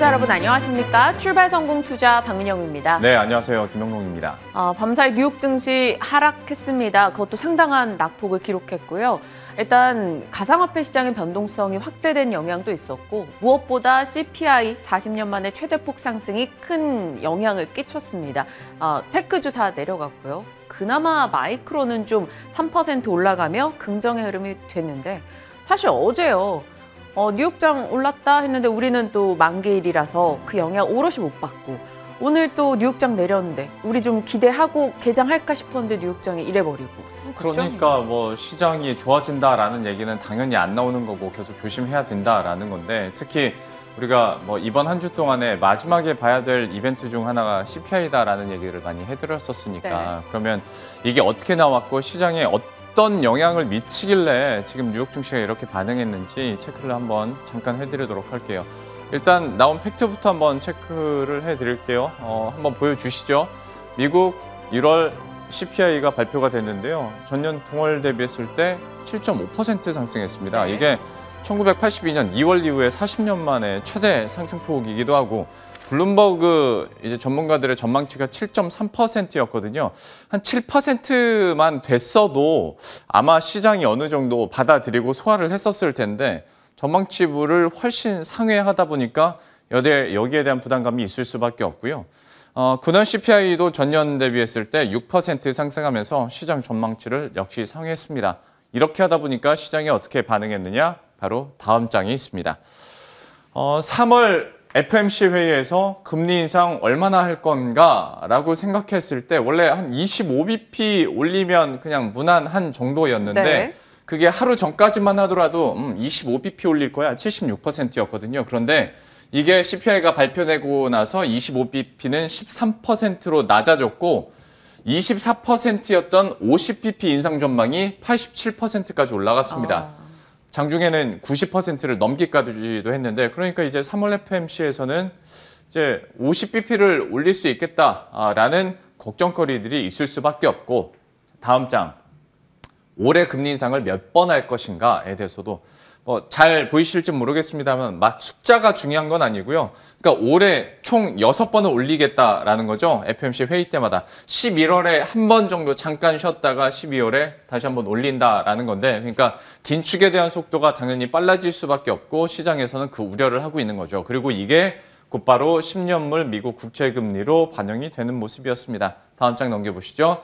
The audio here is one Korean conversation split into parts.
시청자 여러분 안녕하십니까? 출발성공투자 박민영입니다. 네, 안녕하세요. 김영롱입니다. 밤사이 뉴욕 증시 하락했습니다. 그것도 상당한 낙폭을 기록했고요. 일단 가상화폐 시장의 변동성이 확대된 영향도 있었고 무엇보다 CPI 40년 만에 최대폭 상승이 큰 영향을 끼쳤습니다. 테크주 다 내려갔고요. 그나마 마이크로는 좀 3% 올라가며 긍정의 흐름이 됐는데 사실 어제요. 뉴욕장 올랐다 했는데 우리는 또 만기일이라서 그 영향 오롯이 못 받고 오늘 또 뉴욕장 내렸는데 우리 좀 기대하고 개장할까 싶었는데 뉴욕장이 이래버리고. 그러니까 뭐 시장이 좋아진다라는 얘기는 당연히 안 나오는 거고 계속 조심해야 된다라는 건데 특히 우리가 뭐 이번 한 주 동안에 마지막에 봐야 될 이벤트 중 하나가 CPI다라는 얘기를 많이 해드렸었으니까 네. 그러면 이게 어떻게 나왔고 시장에 어떤 영향을 미치길래 지금 뉴욕 증시가 이렇게 반응했는지 체크를 한번 잠깐 해드리도록 할게요. 일단 나온 팩트부터 한번 체크를 해드릴게요. 한번 보여주시죠. 미국 1월 CPI가 발표가 됐는데요. 전년 동월 대비했을 때 7.5% 상승했습니다. 네. 이게 1982년 2월 이후에 40년 만에 최대 상승폭이기도 하고 블룸버그 이제 전문가들의 전망치가 7.3%였거든요. 한 7%만 됐어도 아마 시장이 어느 정도 받아들이고 소화를 했었을 텐데 전망치를 훨씬 상회하다 보니까 여기에 대한 부담감이 있을 수밖에 없고요. 군원 CPI도 전년 대비했을 때 6% 상승하면서 시장 전망치를 역시 상회했습니다. 이렇게 하다 보니까 시장이 어떻게 반응했느냐? 바로 다음 장이 있습니다. 3월 FOMC 회의에서 금리 인상 얼마나 할 건가라고 생각했을 때 원래 한 25bp 올리면 그냥 무난한 정도였는데 네. 그게 하루 전까지만 하더라도 25bp 올릴 거야 76%였거든요. 그런데 이게 CPI가 발표되고 나서 25bp는 13%로 낮아졌고 24%였던 50bp 인상 전망이 87%까지 올라갔습니다. 장중에는 90%를 넘기까지도 했는데 그러니까 이제 3월 FOMC에서는 이제 50bp를 올릴 수 있겠다라는 걱정거리들이 있을 수밖에 없고 다음 장 올해 금리 인상을 몇 번 할 것인가에 대해서도 뭐 잘 보이실지 모르겠습니다만 막 숫자가 중요한 건 아니고요. 그러니까 올해 총 6번을 올리겠다라는 거죠. FOMC 회의 때마다 11월에 한 번 정도 잠깐 쉬었다가 12월에 다시 한번 올린다라는 건데 그러니까 긴축에 대한 속도가 당연히 빨라질 수밖에 없고 시장에서는 그 우려를 하고 있는 거죠. 그리고 이게 곧바로 10년물 미국 국채금리로 반영이 되는 모습이었습니다. 다음 장 넘겨보시죠.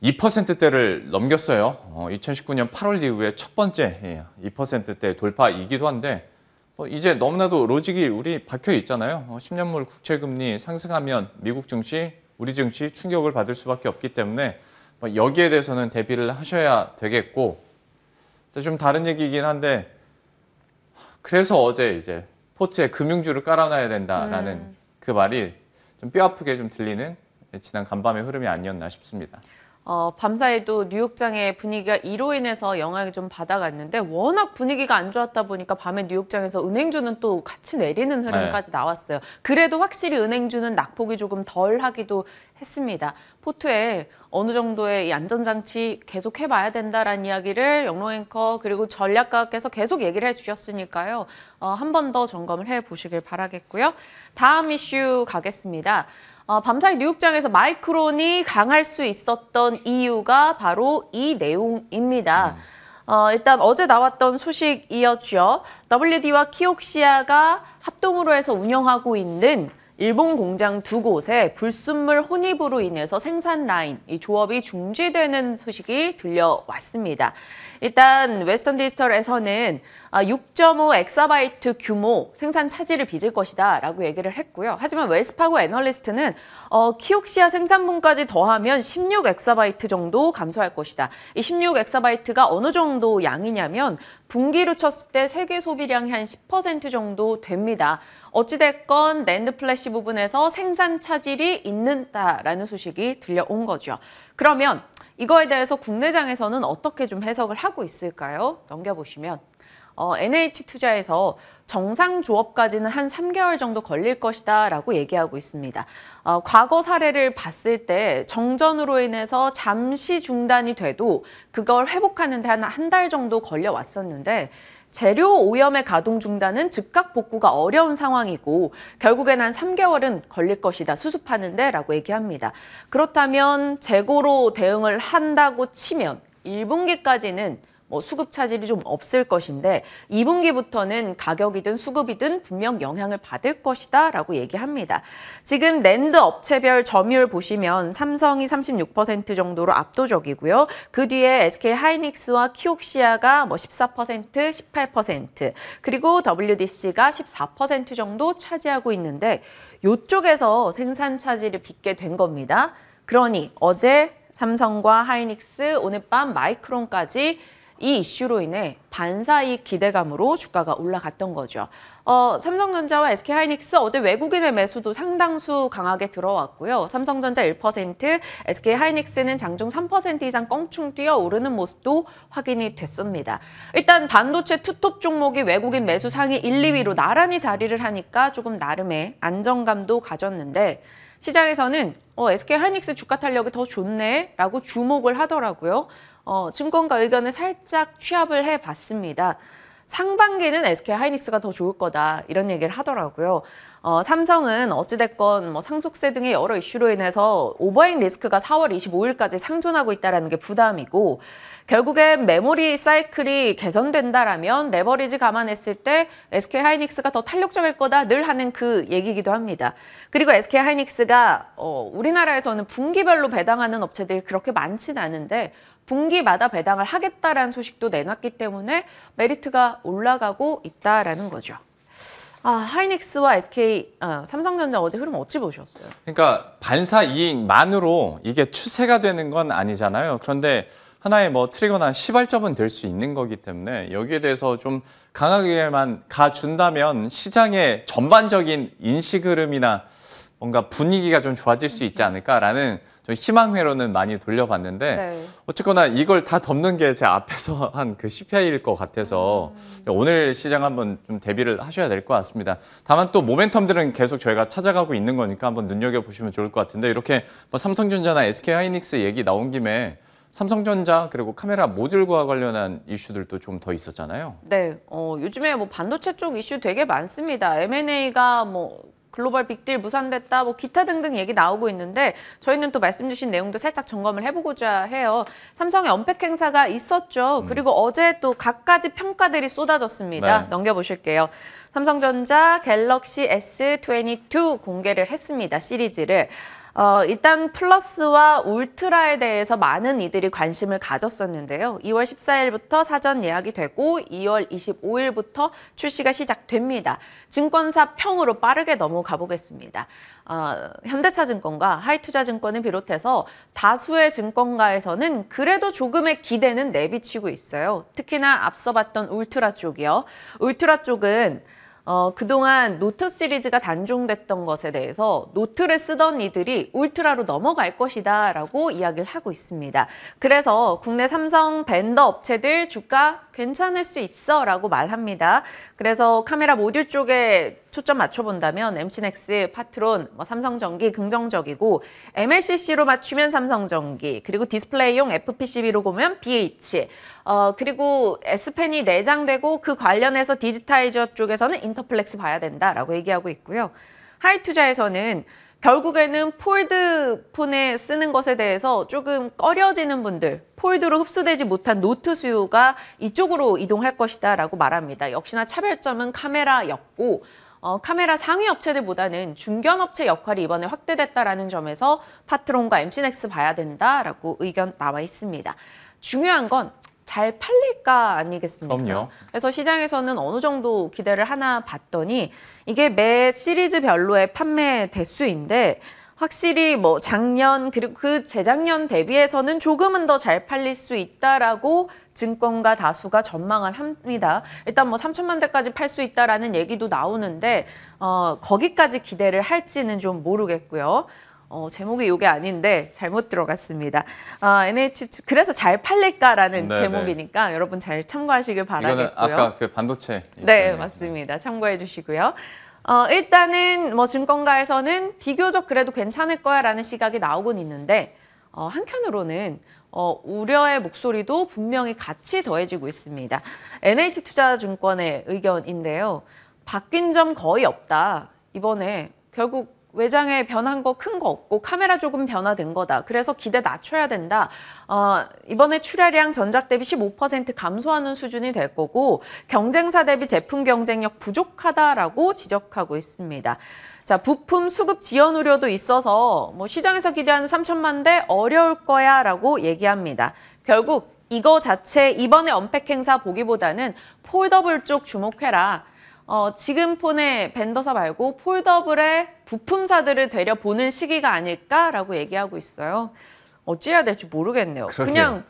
2%대를 넘겼어요. 2019년 8월 이후에 첫 번째 2%대 돌파이기도 한데 이제 너무나도 로직이 우리 박혀 있잖아요. 10년물 국채금리 상승하면 미국 증시, 우리 증시 충격을 받을 수밖에 없기 때문에 여기에 대해서는 대비를 하셔야 되겠고 좀 다른 얘기이긴 한데 그래서 어제 이제 포트에 금융주를 깔아놔야 된다라는 그 말이 좀 뼈아프게 좀 들리는 지난 간밤의 흐름이 아니었나 싶습니다. 밤사이도 뉴욕장의 분위기가 이로 인해서 영향을 좀 받아갔는데 워낙 분위기가 안 좋았다 보니까 밤에 뉴욕장에서 은행주는 또 같이 내리는 흐름까지 나왔어요. 그래도 확실히 은행주는 낙폭이 조금 덜 하기도 했습니다. 포트에 어느 정도의 이 안전장치 계속 해봐야 된다라는 이야기를 영롱 앵커 그리고 전략가께서 계속 얘기를 해주셨으니까요. 한 번 더 점검을 해보시길 바라겠고요. 다음 이슈 가겠습니다. 밤사이 뉴욕장에서 마이크론이 강할 수 있었던 이유가 바로 이 내용입니다. 일단 어제 나왔던 소식이었죠. WD와 키옥시아가 합동으로 해서 운영하고 있는 일본 공장 2곳에 불순물 혼입으로 인해서 생산 라인, 이 조업이 중지되는 소식이 들려왔습니다. 일단 웨스턴 디지털에서는 6.5 엑사바이트 규모 생산 차질을 빚을 것이다 라고 얘기를 했고요. 하지만 웰스파고 애널리스트는 키옥시아 생산분까지 더하면 16 엑사바이트 정도 감소할 것이다. 이 16 엑사바이트가 어느 정도 양이냐면 분기로 쳤을 때 세계 소비량이 한 10% 정도 됩니다. 어찌됐건 낸드 플래시 부분에서 생산 차질이 있는다라는 소식이 들려온 거죠. 그러면 이거에 대해서 국내장에서는 어떻게 좀 해석을 하고 있을까요? 넘겨보시면 NH투자에서 정상 조업까지는 한 3개월 정도 걸릴 것이다 라고 얘기하고 있습니다. 과거 사례를 봤을 때 정전으로 인해서 잠시 중단이 돼도 그걸 회복하는 데 한 달 정도 걸려왔었는데 재료 오염의 가동 중단은 즉각 복구가 어려운 상황이고 결국엔 한 3개월은 걸릴 것이다. 수습하는데 라고 얘기합니다. 그렇다면 재고로 대응을 한다고 치면 1분기까지는 수급 차질이 좀 없을 것인데 2분기부터는 가격이든 수급이든 분명 영향을 받을 것이다 라고 얘기합니다. 지금 낸드 업체별 점유율 보시면 삼성이 36% 정도로 압도적이고요. 그 뒤에 SK하이닉스와 키옥시아가 14%, 18% 그리고 WDC가 14% 정도 차지하고 있는데 이쪽에서 생산 차질을 빚게 된 겁니다. 그러니 어제 삼성과 하이닉스, 오늘 밤 마이크론까지 이 이슈로 인해 반사이익 기대감으로 주가가 올라갔던 거죠. 삼성전자와 SK하이닉스 어제 외국인의 매수도 상당수 강하게 들어왔고요. 삼성전자 1%, SK하이닉스는 장중 3% 이상 껑충 뛰어오르는 모습도 확인이 됐습니다. 일단 반도체 투톱 종목이 외국인 매수 상위 1, 2위로 나란히 자리를 하니까 조금 나름의 안정감도 가졌는데 시장에서는 SK하이닉스 주가 탄력이 더 좋네 라고 주목을 하더라고요. 증권가 의견을 살짝 취합을 해봤습니다. 상반기는 SK하이닉스가 더 좋을 거다 이런 얘기를 하더라고요. 삼성은 어찌됐건 상속세 등의 여러 이슈로 인해서 오버행 리스크가 4월 25일까지 상존하고 있다는 게 부담이고 결국엔 메모리 사이클이 개선된다라면 레버리지 감안했을 때 SK하이닉스가 더 탄력적일 거다 늘 하는 그 얘기기도 합니다. 그리고 SK하이닉스가 우리나라에서는 분기별로 배당하는 업체들이 그렇게 많지는 않은데 분기마다 배당을 하겠다라는 소식도 내놨기 때문에 메리트가 올라가고 있다라는 거죠. 하이닉스와 삼성전자 어제 흐름 어찌 보셨어요? 그러니까 반사 이익만으로 이게 추세가 되는 건 아니잖아요. 그런데 하나의 트리거나 시발점은 될 수 있는 거기 때문에 여기에 대해서 좀 강하게만 가준다면 시장의 전반적인 인식 흐름이나 뭔가 분위기가 좀 좋아질 수 있지 않을까라는 좀 희망회로는 많이 돌려봤는데 네. 어쨌거나 이걸 다 덮는 게 제 앞에서 한 그 CPI일 것 같아서 오늘 시장 한번 좀 대비를 하셔야 될 것 같습니다. 다만 또 모멘텀들은 계속 저희가 찾아가고 있는 거니까 한번 눈여겨보시면 좋을 것 같은데 이렇게 삼성전자나 SK하이닉스 얘기 나온 김에 삼성전자 그리고 카메라 모듈과 관련한 이슈들도 좀 더 있었잖아요. 네, 요즘에 반도체 쪽 이슈 되게 많습니다. M&A가 글로벌 빅딜 무산됐다, 기타 등등 얘기 나오고 있는데 저희는 또 말씀 주신 내용도 살짝 점검을 해보고자 해요. 삼성의 언팩 행사가 있었죠. 그리고 어제 또 갖가지 평가들이 쏟아졌습니다. 네. 넘겨보실게요. 삼성전자 갤럭시 S22 공개를 했습니다. 시리즈를. 일단 플러스와 울트라에 대해서 많은 이들이 관심을 가졌었는데요. 2월 14일부터 사전 예약이 되고 2월 25일부터 출시가 시작됩니다. 증권사 평으로 빠르게 넘어가 보겠습니다. 현대차증권과 하이투자증권을 비롯해서 다수의 증권가에서는 그래도 조금의 기대는 내비치고 있어요. 특히나 앞서 봤던 울트라 쪽이요. 울트라 쪽은 그동안 노트 시리즈가 단종됐던 것에 대해서 노트를 쓰던 이들이 울트라로 넘어갈 것이다 라고 이야기를 하고 있습니다. 그래서 국내 삼성 벤더 업체들 주가 괜찮을 수 있어 라고 말합니다. 그래서 카메라 모듈 쪽에 초점 맞춰본다면 MC넥스, 파트론, 삼성전기 긍정적이고 MLCC로 맞추면 삼성전기, 그리고 디스플레이용 FPCB로 보면 BH, 그리고 S펜이 내장되고 그 관련해서 디지타이저 쪽에서는 인터플렉스 봐야 된다라고 얘기하고 있고요. 하이투자에서는 결국에는 폴드폰에 쓰는 것에 대해서 조금 꺼려지는 분들, 폴드로 흡수되지 못한 노트 수요가 이쪽으로 이동할 것이다 라고 말합니다. 역시나 차별점은 카메라였고 카메라 상위 업체들보다는 중견 업체 역할이 이번에 확대됐다라는 점에서 파트론과 MC넥스 봐야 된다라고 의견 나와 있습니다. 중요한 건 잘 팔릴까 아니겠습니까? 그럼요. 그래서 시장에서는 어느 정도 기대를 하나 봤더니 이게 매 시리즈별로의 판매 대수인데 확실히 작년 그리고 그 재작년 대비해서는 조금은 더 잘 팔릴 수 있다라고 증권가 다수가 전망을 합니다. 일단 3천만 대까지 팔 수 있다라는 얘기도 나오는데 거기까지 기대를 할지는 좀 모르겠고요. 제목이 이게 아닌데 잘못 들어갔습니다. NH 그래서 잘 팔릴까라는 네네. 제목이니까 여러분 잘 참고하시길 바라겠고요. 이거는 아까 그 반도체. 네, 있었네요. 맞습니다. 참고해 주시고요. 일단은 증권가에서는 비교적 그래도 괜찮을 거야라는 시각이 나오곤 있는데 한편으로는 우려의 목소리도 분명히 같이 더해지고 있습니다. NH투자증권의 의견인데요. 바뀐 점 거의 없다. 이번에 결국 외장에 변한 거 큰 거 없고 카메라 조금 변화된 거다. 그래서 기대 낮춰야 된다. 이번에 출하량 전작 대비 15% 감소하는 수준이 될 거고 경쟁사 대비 제품 경쟁력 부족하다라고 지적하고 있습니다. 자, 부품 수급 지연 우려도 있어서 뭐 시장에서 기대하는 3천만 대 어려울 거야라고 얘기합니다. 결국 이거 자체 이번에 언팩 행사 보기보다는 폴더블 쪽 주목해라. 지금 폰의 벤더사 말고 폴더블의 부품사들을 되려보는 시기가 아닐까라고 얘기하고 있어요. 어찌해야 될지 모르겠네요. 그러게요. 그냥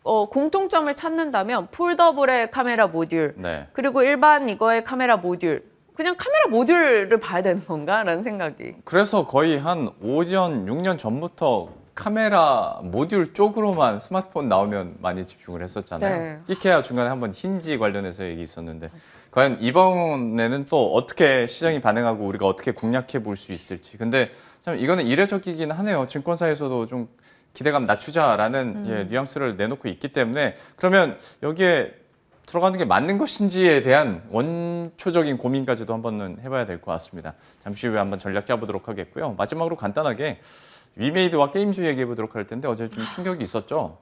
공통점을 찾는다면 폴더블의 카메라 모듈 네. 그리고 일반 이거의 카메라 모듈 그냥 카메라 모듈을 봐야 되는 건가라는 생각이. 그래서 거의 한 5년, 6년 전부터 카메라 모듈 쪽으로만 스마트폰 나오면 많이 집중을 했었잖아요. 네. 이케아 중간에 한번 힌지 관련해서 얘기 있었는데 과연 이번에는 또 어떻게 시장이 반응하고 우리가 어떻게 공략해 볼 수 있을지. 근데 참 이거는 이례적이긴 하네요. 증권사에서도 좀 기대감 낮추자라는 뉘앙스를 내놓고 있기 때문에 그러면 여기에 들어가는 게 맞는 것인지에 대한 원초적인 고민까지도 한번은 해봐야 될 것 같습니다. 잠시 후에 한번 전략 짜보도록 하겠고요. 마지막으로 간단하게 위메이드와 게임주 얘기해 보도록 할 텐데 어제 좀 충격이 있었죠.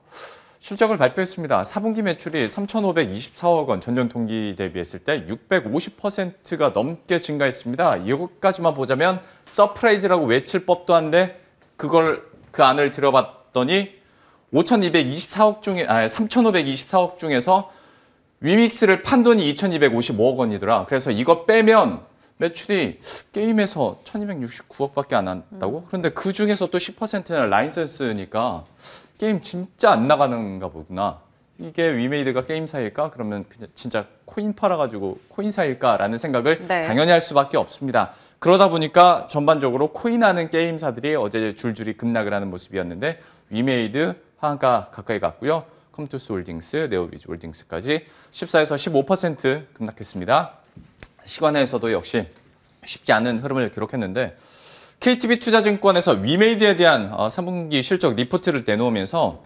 실적을 발표했습니다. 4분기 매출이 3,524억 원, 전년 동기 대비했을 때 650%가 넘게 증가했습니다. 이것까지만 보자면 서프라이즈라고 외칠 법도 한데 그걸 그 안을 들여봤더니 3,524억 중에서 위믹스를 판 돈이 2,255억 원이더라. 그래서 이거 빼면 매출이 게임에서 1,269억밖에 안 한다고? 그런데 그 중에서 또 10%는 라이선스니까 게임 진짜 안 나가는가 보구나. 이게 위메이드가 게임사일까? 그러면 그냥 진짜 코인 팔아가지고 코인사일까라는 생각을 네. 당연히 할 수밖에 없습니다. 그러다 보니까 전반적으로 코인하는 게임사들이 어제 줄줄이 급락을 하는 모습이었는데 위메이드 하한가 가까이 갔고요. 컴투스 홀딩스, 네오비즈 홀딩스까지 14에서 15% 급락했습니다. 시간에서도 역시 쉽지 않은 흐름을 기록했는데 KTB 투자증권에서 위메이드에 대한 3분기 실적 리포트를 내놓으면서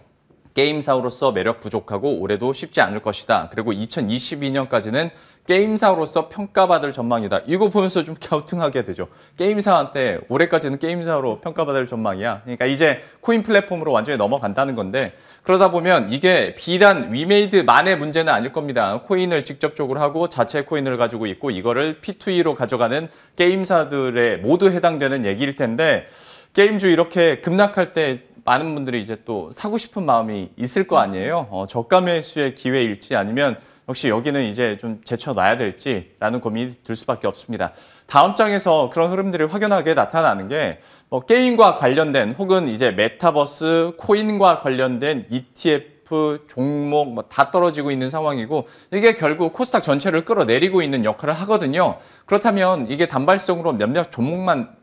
게임사로서 매력 부족하고 올해도 쉽지 않을 것이다. 그리고 2022년까지는 게임사로서 평가받을 전망이다. 이거 보면서 좀 갸우뚱하게 되죠. 게임사한테 올해까지는 게임사로 평가받을 전망이야. 그러니까 이제 코인 플랫폼으로 완전히 넘어간다는 건데 그러다 보면 이게 비단 위메이드만의 문제는 아닐 겁니다. 코인을 직접적으로 하고 자체 코인을 가지고 있고 이거를 P2E로 가져가는 게임사들에 모두 해당되는 얘기일 텐데 게임주 이렇게 급락할 때 많은 분들이 이제 또 사고 싶은 마음이 있을 거 아니에요. 저가 매수의 기회일지 아니면 역시 여기는 이제 좀 제쳐놔야 될지라는 고민이 들 수밖에 없습니다. 다음 장에서 그런 흐름들이 확연하게 나타나는 게 뭐 게임과 관련된 혹은 이제 메타버스, 코인과 관련된 ETF 종목 뭐 다 떨어지고 있는 상황이고 이게 결국 코스닥 전체를 끌어내리고 있는 역할을 하거든요. 그렇다면 이게 단발성으로 몇몇 종목만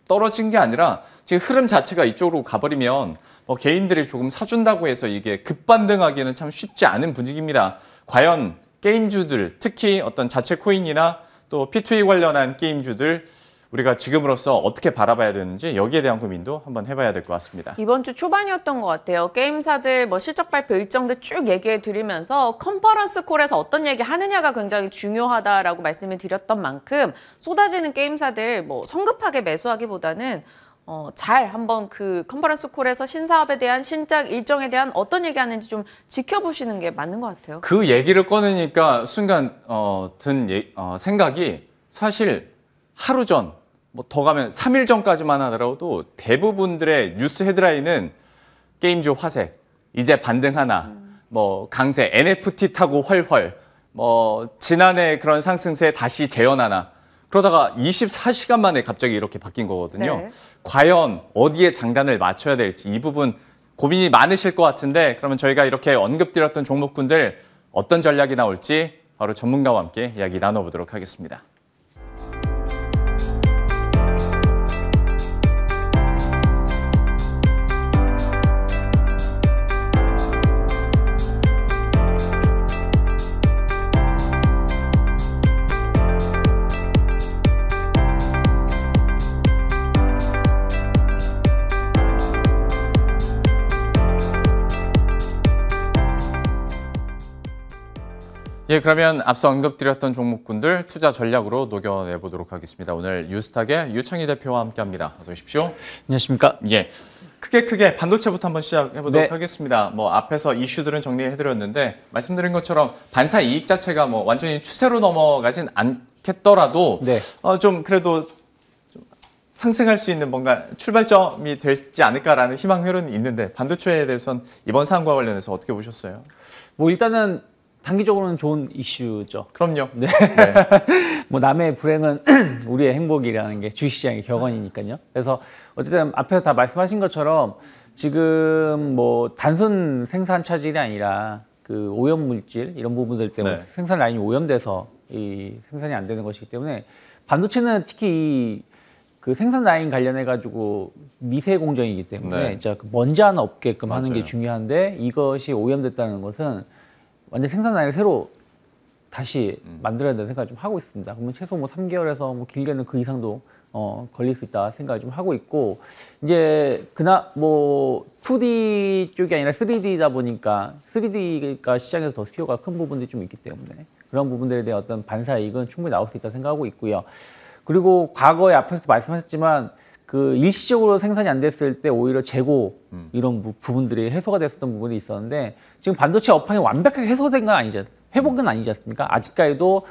떨어진 게 아니라 지금 흐름 자체가 이쪽으로 가버리면 뭐 개인들이 조금 사준다고 해서 이게 급반등하기는 참 쉽지 않은 분위기입니다. 과연 게임주들, 특히 어떤 자체 코인이나 또 P2E 관련한 게임주들 우리가 지금으로서 어떻게 바라봐야 되는지 여기에 대한 고민도 한번 해봐야 될 것 같습니다. 이번 주 초반이었던 것 같아요. 게임사들 뭐 실적 발표 일정들 쭉 얘기해 드리면서 컨퍼런스 콜에서 어떤 얘기 하느냐가 굉장히 중요하다라고 말씀을 드렸던 만큼 쏟아지는 게임사들 뭐 성급하게 매수하기보다는 잘 한번 그 컨퍼런스 콜에서 신사업에 대한 신작 일정에 대한 어떤 얘기하는지 좀 지켜보시는 게 맞는 것 같아요. 그 얘기를 꺼내니까 순간 든 생각이 사실 하루 전 뭐 더 가면 3일 전까지만 하더라도 대부분들의 뉴스 헤드라인은 게임주 화색, 이제 반등하나, 뭐 강세, NFT 타고 헐헐, 뭐 지난해 그런 상승세 다시 재현하나. 그러다가 24시간 만에 갑자기 이렇게 바뀐 거거든요. 네. 과연 어디에 장단을 맞춰야 될지 이 부분 고민이 많으실 것 같은데 그러면 저희가 이렇게 언급드렸던 종목군들 어떤 전략이 나올지 바로 전문가와 함께 이야기 나눠보도록 하겠습니다. 예, 그러면 앞서 언급드렸던 종목군들 투자 전략으로 녹여내 보도록 하겠습니다. 오늘 유스탁의 유창희 대표와 함께합니다. 어서 오십시오. 안녕하십니까? 예, 크게 반도체부터 한번 시작해보도록 네. 하겠습니다. 뭐 앞에서 이슈들은 정리해드렸는데 말씀드린 것처럼 반사 이익 자체가 뭐 완전히 추세로 넘어가진 않겠더라도 네. 좀 그래도 좀 상승할 수 있는 뭔가 출발점이 되지 않을까라는 희망 회로는 있는데 반도체에 대해서는 이번 사안과 관련해서 어떻게 보셨어요? 뭐 일단은 단기적으로는 좋은 이슈죠. 그럼요. 네. 네. 뭐 남의 불행은 우리의 행복이라는 게 주식시장의 격언이니까요. 그래서 어쨌든 앞에서 다 말씀하신 것처럼 지금 뭐 단순 생산 차질이 아니라 그 오염 물질 이런 부분들 때문에 네. 생산 라인이 오염돼서 이 생산이 안 되는 것이기 때문에 반도체는 특히 그 생산 라인 관련해 가지고 미세 공정이기 때문에 네. 진짜 그 먼지 하나 없게끔 하는 게 맞아요. 중요한데 이것이 오염됐다는 것은 완전 생산 라인을 새로 다시 만들어야 된다는 생각을 좀 하고 있습니다. 그러면 최소 뭐 3개월에서 뭐 길게는 그 이상도 걸릴 수 있다 생각을 좀 하고 있고 이제 뭐 2D 쪽이 아니라 3D다 보니까 3D가 시장에서 더 수요가 큰 부분들이 좀 있기 때문에 그런 부분들에 대한 어떤 반사 이익은 충분히 나올 수 있다 생각하고 있고요. 그리고 과거에 앞에서도 말씀하셨지만 그 일시적으로 생산이 안 됐을 때 오히려 재고 이런 부분들이 해소가 됐었던 부분이 있었는데 지금 반도체 업황이 완벽하게 해소된 건 아니죠. 회복은 아니지 않습니까? 아직까지도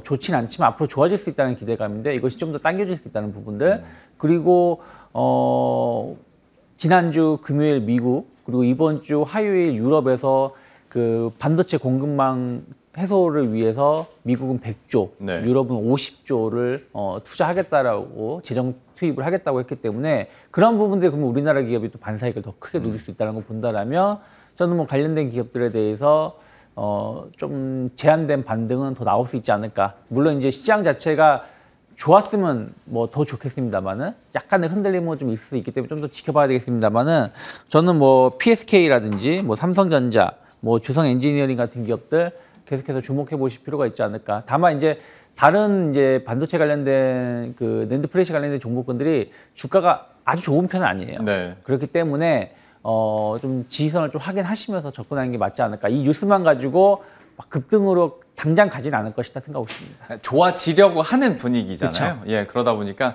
좋진 않지만 앞으로 좋아질 수 있다는 기대감인데 이것이 좀 더 당겨질 수 있다는 부분들 그리고 지난주 금요일 미국 그리고 이번 주 화요일 유럽에서 그 반도체 공급망 해소를 위해서 미국은 100조, 네. 유럽은 50조를 투자하겠다라고 재정 투입을 하겠다고 했기 때문에 그런 부분들이 그러면 우리나라 기업이 또 반사이익을 더 크게 누릴 수 있다는 걸 본다라면 저는 뭐 관련된 기업들에 대해서 좀 제한된 반등은 더 나올 수 있지 않을까. 물론 이제 시장 자체가 좋았으면 뭐 더 좋겠습니다만은 약간의 흔들림은 좀 있을 수 있기 때문에 좀 더 지켜봐야 되겠습니다만은 저는 뭐 PSK라든지 뭐 삼성전자, 뭐 주성 엔지니어링 같은 기업들 계속해서 주목해 보실 필요가 있지 않을까. 다만 이제 다른 이제 반도체 관련된 그 낸드 플래시 관련된 종목군들이 주가가 아주 좋은 편은 아니에요. 네. 그렇기 때문에 좀 지지선을 좀 확인하시면서 접근하는 게 맞지 않을까. 이 뉴스만 가지고 막 급등으로 당장 가진 않을 것이다 생각하고 있습니다. 좋아지려고 하는 분위기잖아요. 그쵸. 예, 그러다 보니까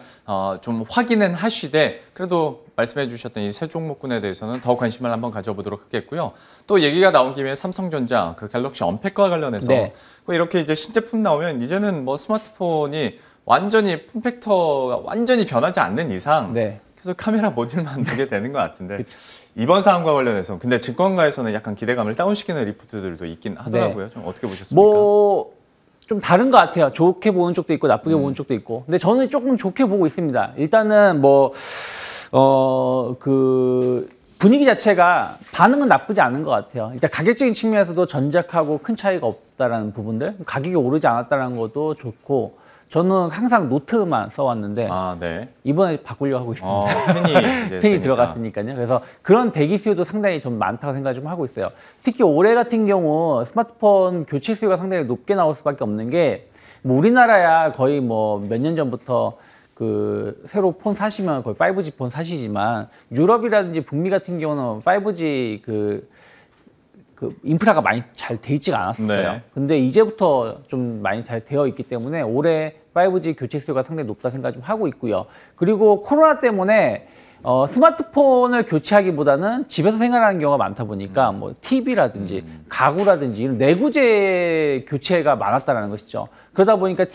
좀 확인은 하시되 그래도 말씀해 주셨던 이 세 종목군에 대해서는 더 관심을 한번 가져보도록 하겠고요. 또 얘기가 나온 김에 삼성전자 그 갤럭시 언팩과 관련해서 네. 이렇게 이제 신제품 나오면 이제는 뭐 스마트폰이 완전히 폼팩터가 완전히 변하지 않는 이상 네. 계속 카메라 모듈만 보게 되는 것 같은데 이번 사안과 관련해서 근데 증권가에서는 약간 기대감을 다운시키는 리포트들도 있긴 하더라고요. 네. 좀 어떻게 보셨습니까? 뭐 좀 다른 것 같아요. 좋게 보는 쪽도 있고 나쁘게 보는 쪽도 있고. 근데 저는 조금 좋게 보고 있습니다. 일단은 뭐 그 분위기 자체가 반응은 나쁘지 않은 것 같아요. 일단 가격적인 측면에서도 전작하고 큰 차이가 없다라는 부분들, 가격이 오르지 않았다는 것도 좋고. 저는 항상 노트만 써왔는데 아, 네. 이번에 바꾸려고 하고 있습니다. 펜이 이제 펜이 되니까. 들어갔으니까요. 그래서 그런 대기 수요도 상당히 좀 많다고 생각을 좀 하고 있어요. 특히 올해 같은 경우 스마트폰 교체 수요가 상당히 높게 나올 수밖에 없는 게 뭐 우리나라야 거의 뭐 몇 년 전부터 그 새로 폰 사시면 거의 5G 폰 사시지만 유럽이라든지 북미 같은 경우는 5G 그 인프라가 많이 잘 돼 있지가 않았어요. 네. 근데 이제부터 좀 많이 잘 되어 있기 때문에 올해 5G 교체 수요가 상당히 높다 생각 좀 하고 있고요. 그리고 코로나 때문에 스마트폰을 교체하기보다는 집에서 생활하는 경우가 많다 보니까 뭐 TV라든지 가구라든지 이런 내구재 교체가 많았다는 것이죠. 그러다 보니까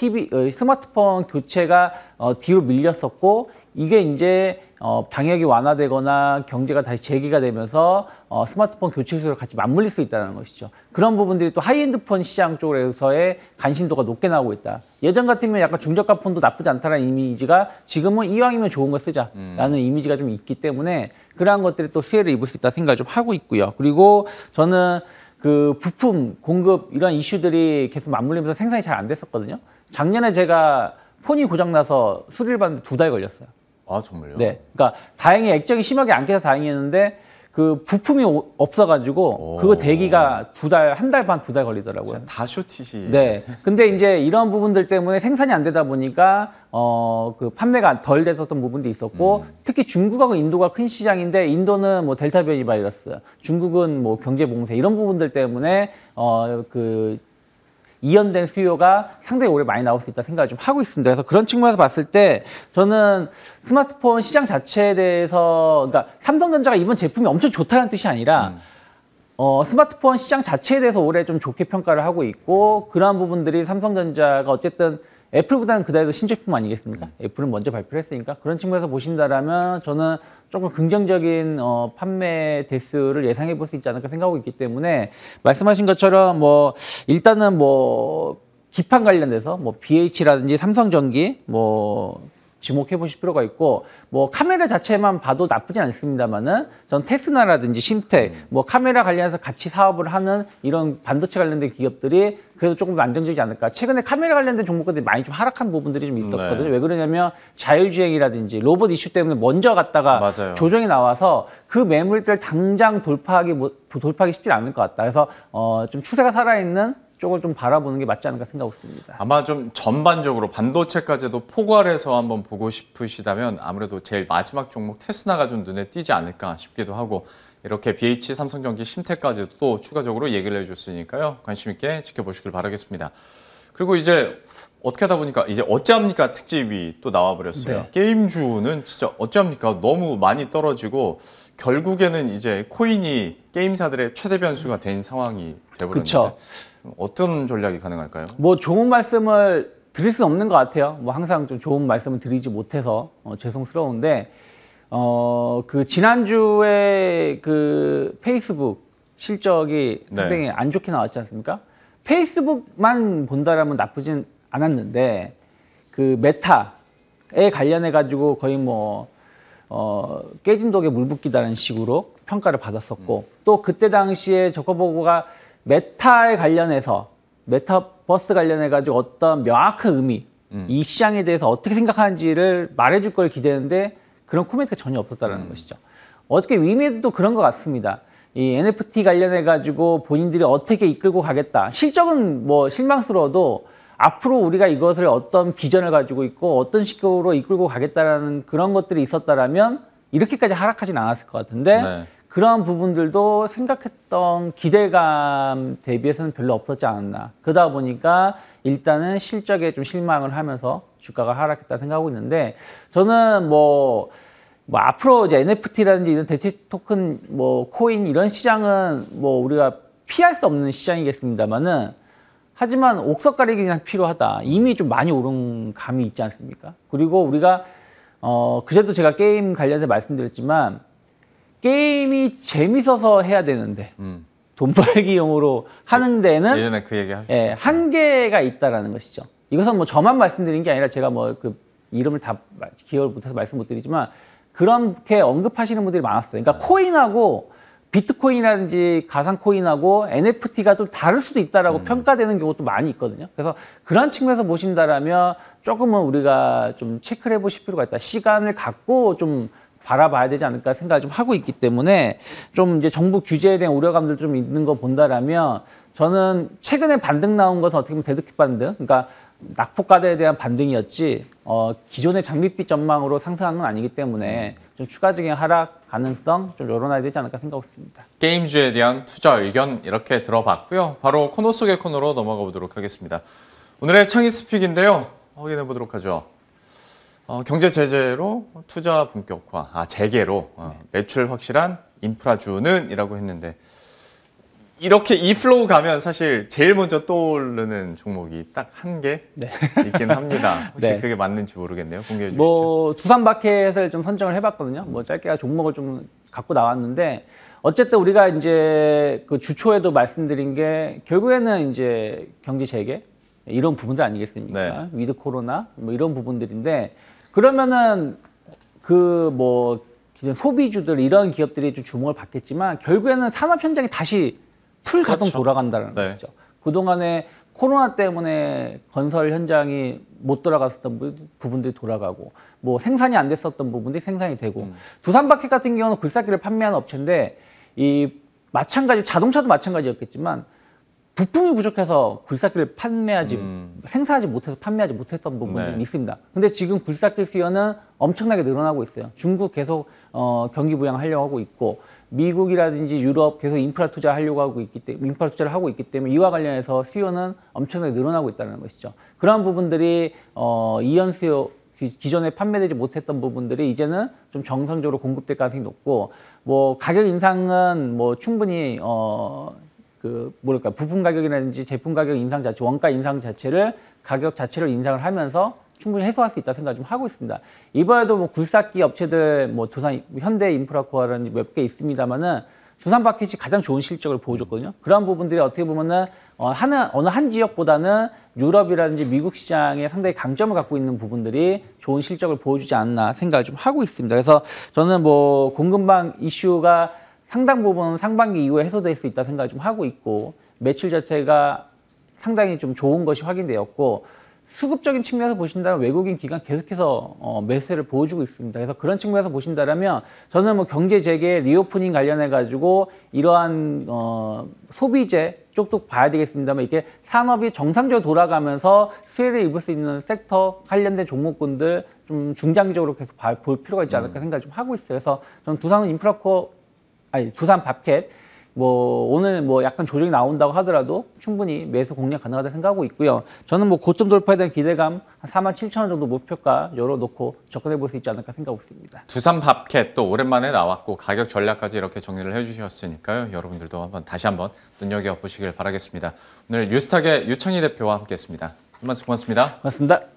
스마트폰 교체가 뒤로 밀렸었고 이게 이제 방역이 완화되거나 경제가 다시 재개가 되면서 스마트폰 교체 수요를 같이 맞물릴 수 있다는 것이죠. 그런 부분들이 또 하이엔드폰 시장 쪽에서의 관심도가 높게 나오고 있다. 예전 같으면 약간 중저가 폰도 나쁘지 않다는 이미지가 지금은 이왕이면 좋은 거 쓰자라는 이미지가 좀 있기 때문에 그러한 것들이 또 수혜를 입을 수 있다 생각을 좀 하고 있고요. 그리고 저는 그 부품 공급 이런 이슈들이 계속 맞물리면서 생산이 잘 안 됐었거든요. 작년에 제가 폰이 고장나서 수리를 받는데 2달 걸렸어요. 아, 정말요? 네. 그러니까 다행히 액정이 심하게 안 깨서 다행이었는데 그 부품이 없어가지고 그거 대기가 2달, 1달 반, 2달 걸리더라고요. 다 쇼티시. 네. 근데 이제 이런 부분들 때문에 생산이 안 되다 보니까 그 판매가 덜 됐었던 부분도 있었고 특히 중국하고 인도가 큰 시장인데 인도는 뭐 델타 변이 바이러스, 중국은 뭐 경제 봉쇄 이런 부분들 때문에 그 이연된 수요가 상당히 올해 많이 나올 수 있다 생각을 좀 하고 있습니다. 그래서 그런 측면에서 봤을 때 저는 스마트폰 시장 자체에 대해서 그러니까 삼성전자가 이번 제품이 엄청 좋다는 뜻이 아니라 스마트폰 시장 자체에 대해서 올해 좀 좋게 평가를 하고 있고 그러한 부분들이 삼성전자가 어쨌든 애플보다는 그다지 신제품 아니겠습니까? 애플은 먼저 발표를 했으니까 그런 측면에서 보신다라면 저는 조금 긍정적인 판매 대수를 예상해 볼 수 있지 않을까 생각하고 있기 때문에 말씀하신 것처럼 뭐 일단은 뭐 기판 관련돼서 뭐 BH라든지 삼성전기 뭐 주목해 보실 필요가 있고 뭐 카메라 자체만 봐도 나쁘진 않습니다만은 전 테스나라든지 심텍 뭐 카메라 관련해서 같이 사업을 하는 이런 반도체 관련된 기업들이 그래도 조금 더 안정적이지 않을까. 최근에 카메라 관련된 종목들이 많이 좀 하락한 부분들이 좀 있었거든요. 네. 왜 그러냐면 자율주행이라든지 로봇 이슈 때문에 먼저 갔다가 맞아요. 조정이 나와서 그 매물들 당장 돌파하기 쉽지 않을 것 같다. 그래서 좀 추세가 살아있는 쪽을 좀 바라보는 게 맞지 않을까 생각하고 있습니다. 아마 좀 전반적으로 반도체까지도 포괄해서 한번 보고 싶으시다면 아무래도 제일 마지막 종목 테스나가 좀 눈에 띄지 않을까 싶기도 하고 이렇게 BH, 삼성전기, 심텍까지도 또 추가적으로 얘기를 해줬으니까요. 관심 있게 지켜보시길 바라겠습니다. 그리고 이제 어떻게 하다 보니까 이제 어찌합니까 특집이 또 나와버렸어요. 네. 게임주는 진짜 어찌합니까 너무 많이 떨어지고 결국에는 이제 코인이 게임사들의 최대 변수가 된 상황이 돼버렸는데 그쵸. 어떤 전략이 가능할까요? 뭐 좋은 말씀을 드릴 수는 없는 것 같아요. 뭐 항상 좀 좋은 말씀을 드리지 못해서 죄송스러운데 그 지난주에 그 페이스북 실적이 상당히 안 좋게 나왔지 않습니까? 페이스북만 본다라면 나쁘진 않았는데 그 메타에 관련해 가지고 거의 뭐 깨진 독에 물 붓기다는 식으로 평가를 받았었고 또 그때 당시에 저커버거가 메타에 관련해서 메타버스 관련해 가지고 어떤 명확한 의미 이 시장에 대해서 어떻게 생각하는지를 말해줄 걸 기대했는데 그런 코멘트가 전혀 없었다는 것이죠. 어떻게 위메도 그런 것 같습니다. 이 NFT 관련해 가지고 본인들이 어떻게 이끌고 가겠다. 실적은 뭐 실망스러워도 앞으로 우리가 이것을 어떤 비전을 가지고 있고 어떤 식으로 이끌고 가겠다라는 그런 것들이 있었다라면 이렇게까지 하락하진 않았을 것 같은데 네. 그러한 부분들도 생각했던 기대감 대비해서는 별로 없었지 않았나. 그러다 보니까 일단은 실적에 좀 실망을 하면서 주가가 하락했다 생각하고 있는데 저는 뭐 앞으로 이제 NFT라든지 이런 대체 토큰 뭐 코인 이런 시장은 뭐 우리가 피할 수 없는 시장이겠습니다만은 하지만 옥석 가리기는 필요하다. 이미 좀 많이 오른 감이 있지 않습니까? 그리고 우리가 그제도 제가 게임 관련해서 말씀드렸지만 게임이 재밌어서 해야 되는데 돈 벌기용으로 하는 데는 예전에 그 얘기 하셨죠. 예, 한계가 있다라는 것이죠. 이것은 뭐 저만 말씀드린 게 아니라 제가 뭐 그 이름을 다 기억을 못해서 말씀 못 드리지만 그렇게 언급하시는 분들이 많았어요. 그러니까 코인하고 비트코인이라든지 가상코인하고 NFT가 좀 다를 수도 있다라고 평가되는 경우도 많이 있거든요. 그래서 그런 측면에서 보신다라면 조금은 우리가 좀 체크를 해보실 필요가 있다. 시간을 갖고 좀 바라봐야 되지 않을까 생각을 좀 하고 있기 때문에 좀 이제 정부 규제에 대한 우려감들 좀 있는 거 본다라면 저는 최근에 반등 나온 것은 어떻게 보면 데드캣 반등, 그러니까 낙폭과대에 대한 반등이었지 기존의 장밋빛 전망으로 상승한 건 아니기 때문에 좀 추가적인 하락 가능성 좀 열어놔야 되지 않을까 생각하고 있습니다. 게임주에 대한 투자 의견 이렇게 들어봤고요. 바로 코너 속의 코너로 넘어가 보도록 하겠습니다. 오늘의 창의 스픽인데요. 확인해 보도록 하죠. 경제 제재로 투자 본격화, 재개로 매출 확실한 인프라주는 이라고 했는데 이렇게 이 플로우 가면 사실 제일 먼저 떠오르는 종목이 딱 한 개 있긴 합니다. 혹시 네. 그게 맞는지 모르겠네요. 공개해 주시죠. 뭐 두산마켓을 좀 선정을 해봤거든요. 뭐 짧게 종목을 좀 갖고 나왔는데 어쨌든 우리가 이제 그 주초에도 말씀드린 게 결국에는 이제 경제 재개 이런 부분들 아니겠습니까? 네. 위드 코로나 뭐 이런 부분들인데 그러면은 그 뭐 기존 소비주들 이런 기업들이 좀 주목을 받겠지만 결국에는 산업 현장이 다시 풀 가동 그렇죠. 돌아간다는 네. 것이죠. 그동안에 코로나 때문에 건설 현장이 못 돌아갔었던 부분들이 돌아가고 뭐 생산이 안 됐었던 부분들이 생산이 되고 두산마켓 같은 경우는 굴삭기를 판매하는 업체인데 이 마찬가지 자동차도 마찬가지였겠지만 부품이 부족해서 굴삭기를 생산하지 못해서 판매하지 못했던 부분이 네. 있습니다. 근데 지금 굴삭기 수요는 엄청나게 늘어나고 있어요. 중국 계속 경기 부양하려고 하고 있고, 미국이라든지 유럽 계속 인프라 투자를 하고 있기 때문에 이와 관련해서 수요는 엄청나게 늘어나고 있다는 것이죠. 그러한 부분들이 이연 수요, 기존에 판매되지 못했던 부분들이 이제는 좀 정상적으로 공급될 가능성이 높고, 뭐 가격 인상은 뭐 충분히 부품 가격이라든지 제품 가격 인상 자체, 원가 인상 자체를 가격 자체를 인상을 하면서 충분히 해소할 수 있다 생각 좀 하고 있습니다. 이번에도 뭐 굴삭기 업체들, 뭐 두산, 현대 인프라코어라든지 몇 개 있습니다만은 두산 바켓이 가장 좋은 실적을 보여줬거든요. 그런 부분들이 어떻게 보면은 어느 한 지역보다는 유럽이라든지 미국 시장에 상당히 강점을 갖고 있는 부분들이 좋은 실적을 보여주지 않나 생각을 좀 하고 있습니다. 그래서 저는 뭐 공급망 이슈가 상당 부분 상반기 이후에 해소될 수 있다 생각을 좀 하고 있고, 매출 자체가 상당히 좀 좋은 것이 확인되었고, 수급적인 측면에서 보신다면 외국인 기관 계속해서 매수세를 보여주고 있습니다. 그래서 그런 측면에서 보신다면 저는 뭐 경제 재개, 리오프닝 관련해 가지고 이러한 소비재 쪽도 봐야 되겠습니다만, 이게 산업이 정상적으로 돌아가면서 수혜를 입을 수 있는 섹터 관련된 종목군들 좀 중장기적으로 계속 볼 필요가 있지 않을까 생각을 좀 하고 있어요. 그래서 저는 두산 밥켓 뭐 오늘 뭐 약간 조정이 나온다고 하더라도 충분히 매수 공략 가능하다 생각하고 있고요. 저는 뭐 고점 돌파에 대한 기대감 한 47,000원 정도 목표가 열어놓고 접근해 볼 수 있지 않을까 생각하고 있습니다. 두산 밥켓 또 오랜만에 나왔고 가격 전략까지 이렇게 정리를 해주셨으니까요. 여러분들도 다시 한번 눈여겨보시길 바라겠습니다. 오늘 뉴스탁의 유창희 대표와 함께했습니다. 한 말씀 고맙습니다. 고맙습니다.